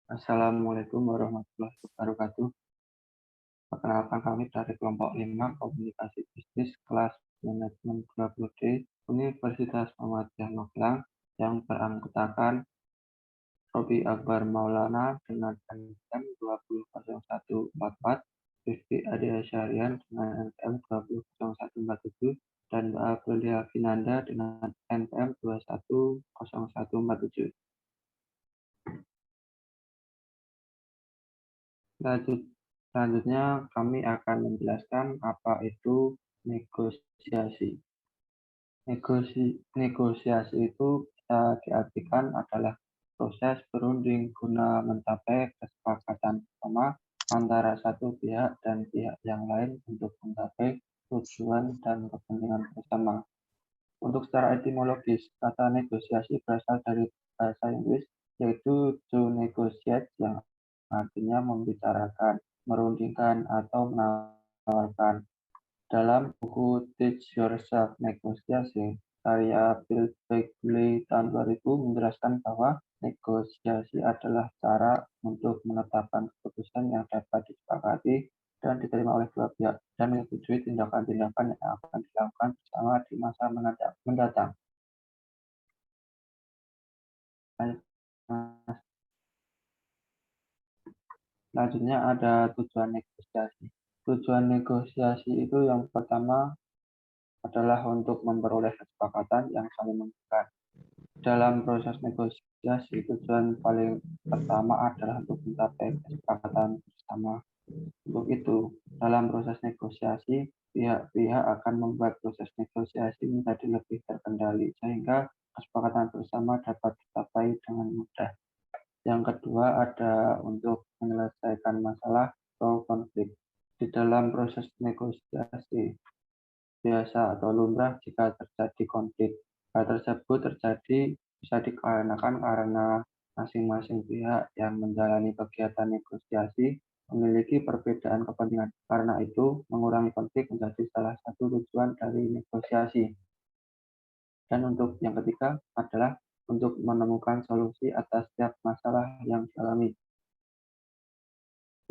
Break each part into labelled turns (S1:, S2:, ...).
S1: Assalamualaikum warahmatullahi wabarakatuh. Perkenalkan kami dari kelompok 5 Komunikasi Bisnis kelas Manajemen 20D Universitas Muhammadiyah Magelang yang beranggotakan Robi Akbar Maulana dengan NPM 200144, Rifki Adi Asyarian dengan NPM 200147, dan Mbak Aprilia Finanda dengan NPM 210147. Selanjutnya kami akan menjelaskan apa itu negosiasi. Negosiasi itu bisa diartikan adalah proses berunding guna mencapai kesepakatan bersama antara satu pihak dan pihak yang lain untuk mencapai tujuan dan kepentingan bersama. Untuk secara etimologis, kata negosiasi berasal dari bahasa Inggris, yaitu to negotiate, yang artinya membicarakan, merundingkan, atau menawarkan. Dalam buku Teach Yourself Negotiation, karya Bill Bagley tahun 2000 menjelaskan bahwa negosiasi adalah cara untuk menetapkan keputusan yang dapat disepakati dan diterima oleh dua pihak dan menyetujui tindakan-tindakan yang akan dilakukan bersama di masa mendatang. Selanjutnya ada tujuan negosiasi. Tujuan negosiasi itu yang pertama adalah untuk memperoleh kesepakatan yang saling menguntungkan. Dalam proses negosiasi, tujuan paling pertama adalah untuk mencapai kesepakatan bersama. Untuk itu, dalam proses negosiasi, pihak-pihak akan membuat proses negosiasi menjadi lebih terkendali, sehingga kesepakatan bersama dapat dicapai dengan mudah. Yang kedua ada untuk menyelesaikan masalah atau konflik. Di dalam proses negosiasi, biasa atau lumrah jika terjadi konflik. Hal tersebut bisa dikarenakan karena masing-masing pihak yang menjalani kegiatan negosiasi memiliki perbedaan kepentingan. Karena itu, mengurangi konflik menjadi salah satu tujuan dari negosiasi. Dan untuk yang ketiga adalah untuk menemukan solusi atas setiap masalah yang dialami.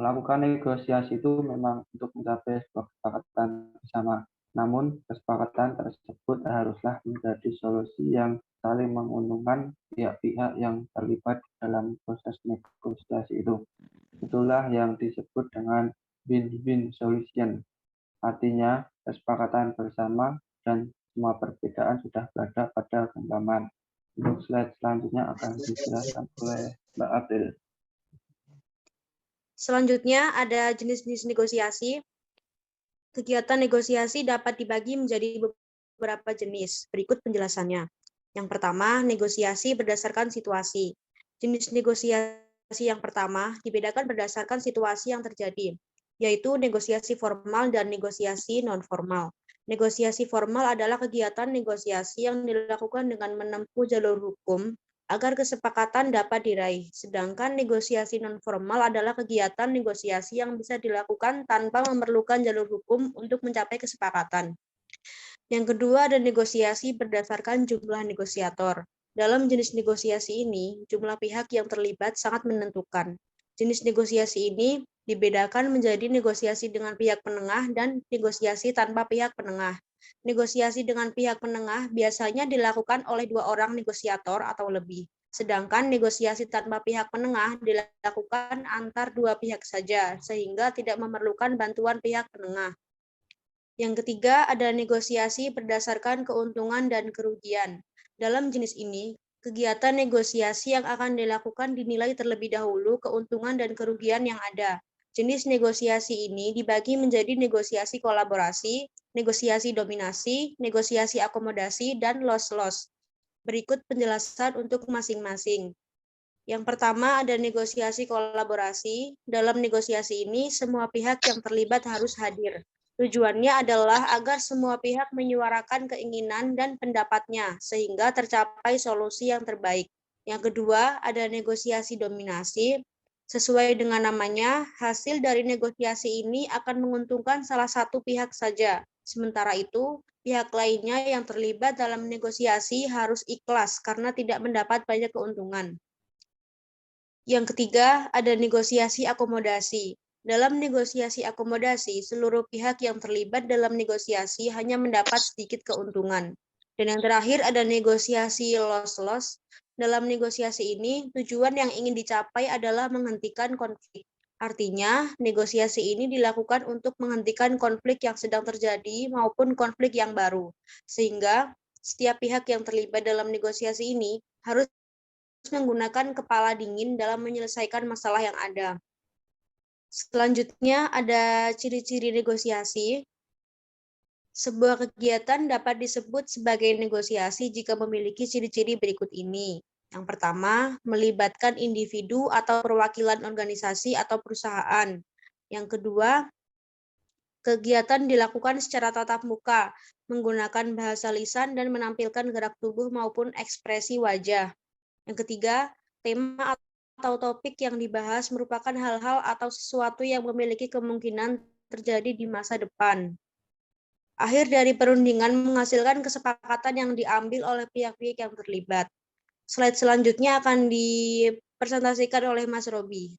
S1: Melakukan negosiasi itu memang untuk mencapai sebuah kesepakatan bersama. Namun, kesepakatan tersebut haruslah menjadi solusi yang saling menguntungkan pihak-pihak yang terlibat dalam proses negosiasi itu. Itulah yang disebut dengan win-win solution. Artinya, kesepakatan bersama dan semua perbedaan sudah berada pada genggaman. Untuk slide selanjutnya akan dijelaskan oleh Mbak April.
S2: Selanjutnya ada jenis-jenis negosiasi. Kegiatan negosiasi dapat dibagi menjadi beberapa jenis. Berikut penjelasannya. Yang pertama, negosiasi berdasarkan situasi. Jenis negosiasi yang pertama dibedakan berdasarkan situasi yang terjadi, yaitu negosiasi formal dan negosiasi non-formal. Negosiasi formal adalah kegiatan negosiasi yang dilakukan dengan menempuh jalur hukum agar kesepakatan dapat diraih. Sedangkan negosiasi non-formal adalah kegiatan negosiasi yang bisa dilakukan tanpa memerlukan jalur hukum untuk mencapai kesepakatan. Yang kedua ada negosiasi berdasarkan jumlah negosiator. Dalam jenis negosiasi ini, jumlah pihak yang terlibat sangat menentukan. Jenis negosiasi ini dibedakan menjadi negosiasi dengan pihak penengah dan negosiasi tanpa pihak penengah. Negosiasi dengan pihak penengah biasanya dilakukan oleh dua orang negosiator atau lebih. Sedangkan negosiasi tanpa pihak penengah dilakukan antar dua pihak saja, sehingga tidak memerlukan bantuan pihak penengah. Yang ketiga, ada negosiasi berdasarkan keuntungan dan kerugian. Dalam jenis ini, kegiatan negosiasi yang akan dilakukan dinilai terlebih dahulu keuntungan dan kerugian yang ada. Jenis negosiasi ini dibagi menjadi negosiasi kolaborasi, negosiasi dominasi, negosiasi akomodasi, dan loss-loss. Berikut penjelasan untuk masing-masing. Yang pertama ada negosiasi kolaborasi. Dalam negosiasi ini, semua pihak yang terlibat harus hadir. Tujuannya adalah agar semua pihak menyuarakan keinginan dan pendapatnya, sehingga tercapai solusi yang terbaik. Yang kedua, ada negosiasi dominasi. Sesuai dengan namanya, hasil dari negosiasi ini akan menguntungkan salah satu pihak saja. Sementara itu, pihak lainnya yang terlibat dalam negosiasi harus ikhlas karena tidak mendapat banyak keuntungan. Yang ketiga, ada negosiasi akomodasi. Dalam negosiasi akomodasi, seluruh pihak yang terlibat dalam negosiasi hanya mendapat sedikit keuntungan. Dan yang terakhir ada negosiasi loss-loss. Dalam negosiasi ini, tujuan yang ingin dicapai adalah menghentikan konflik. Artinya, negosiasi ini dilakukan untuk menghentikan konflik yang sedang terjadi maupun konflik yang baru. Sehingga, setiap pihak yang terlibat dalam negosiasi ini harus menggunakan kepala dingin dalam menyelesaikan masalah yang ada. Selanjutnya ada ciri-ciri negosiasi. Sebuah kegiatan dapat disebut sebagai negosiasi jika memiliki ciri-ciri berikut ini. Yang pertama, melibatkan individu atau perwakilan organisasi atau perusahaan. Yang kedua, kegiatan dilakukan secara tatap muka, menggunakan bahasa lisan dan menampilkan gerak tubuh maupun ekspresi wajah. Yang ketiga, tema atau topik yang dibahas merupakan hal-hal atau sesuatu yang memiliki kemungkinan terjadi di masa depan. Akhir dari perundingan menghasilkan kesepakatan yang diambil oleh pihak-pihak yang terlibat. Slide selanjutnya akan dipresentasikan oleh Mas Robi.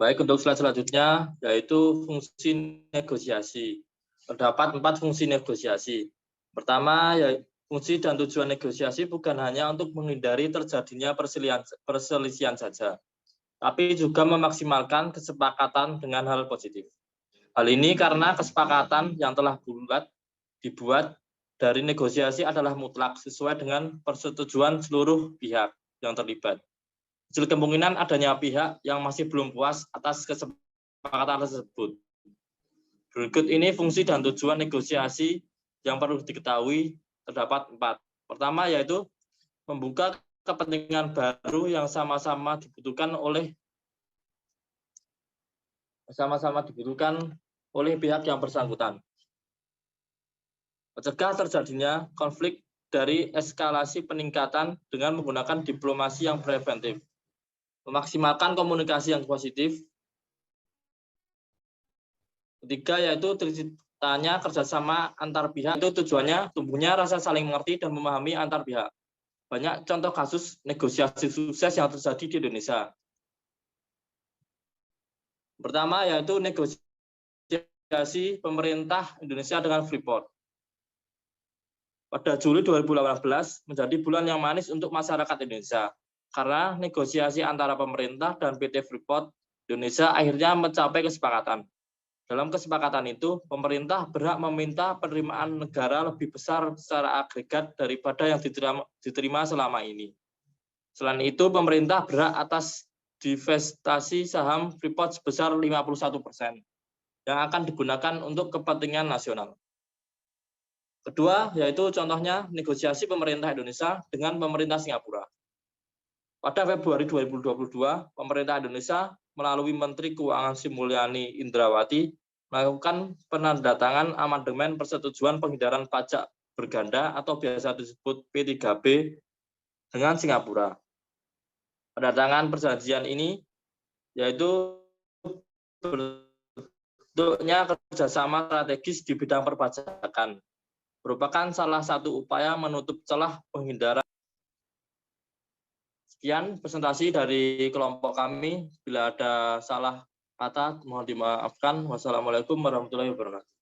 S3: Baik, untuk slide selanjutnya yaitu fungsi negosiasi. Terdapat 4 fungsi negosiasi. Pertama, ya, fungsi dan tujuan negosiasi bukan hanya untuk menghindari terjadinya perselisihan saja, tapi juga memaksimalkan kesepakatan dengan hal positif. Hal ini karena kesepakatan yang telah dibuat dari negosiasi adalah mutlak sesuai dengan persetujuan seluruh pihak yang terlibat. Kecil kemungkinan adanya pihak yang masih belum puas atas kesepakatan tersebut. Berikut ini fungsi dan tujuan negosiasi yang perlu diketahui, terdapat 4. Pertama yaitu membuka kepentingan baru yang sama-sama dibutuhkan oleh pihak yang bersangkutan. Mencegah terjadinya konflik dari eskalasi peningkatan dengan menggunakan diplomasi yang preventif. Memaksimalkan komunikasi yang positif. Ketiga yaitu terciptanya kerjasama antar pihak, itu tujuannya tumbuhnya rasa saling mengerti dan memahami antar pihak. Banyak contoh kasus negosiasi sukses yang terjadi di Indonesia. Pertama yaitu negosiasi pemerintah Indonesia dengan Freeport. Pada Juli 2018 menjadi bulan yang manis untuk masyarakat Indonesia karena negosiasi antara pemerintah dan PT Freeport Indonesia akhirnya mencapai kesepakatan. Dalam kesepakatan itu, pemerintah berhak meminta penerimaan negara lebih besar secara agregat daripada yang diterima selama ini. Selain itu, pemerintah berhak atas divestasi saham Freeport sebesar 51% yang akan digunakan untuk kepentingan nasional. Kedua, yaitu contohnya negosiasi pemerintah Indonesia dengan pemerintah Singapura. Pada Februari 2022, pemerintah Indonesia melalui Menteri Keuangan Sri Mulyani Indrawati melakukan penandatangan amandemen persetujuan penghindaran pajak berganda atau biasa disebut P3B dengan Singapura. Penandatangan perjanjian ini yaitu bentuknya kerjasama strategis di bidang perpajakan, merupakan salah satu upaya menutup celah penghindaran. Sekian presentasi dari kelompok kami. Bila ada salah kata, mohon dimaafkan. Wassalamualaikum warahmatullahi wabarakatuh.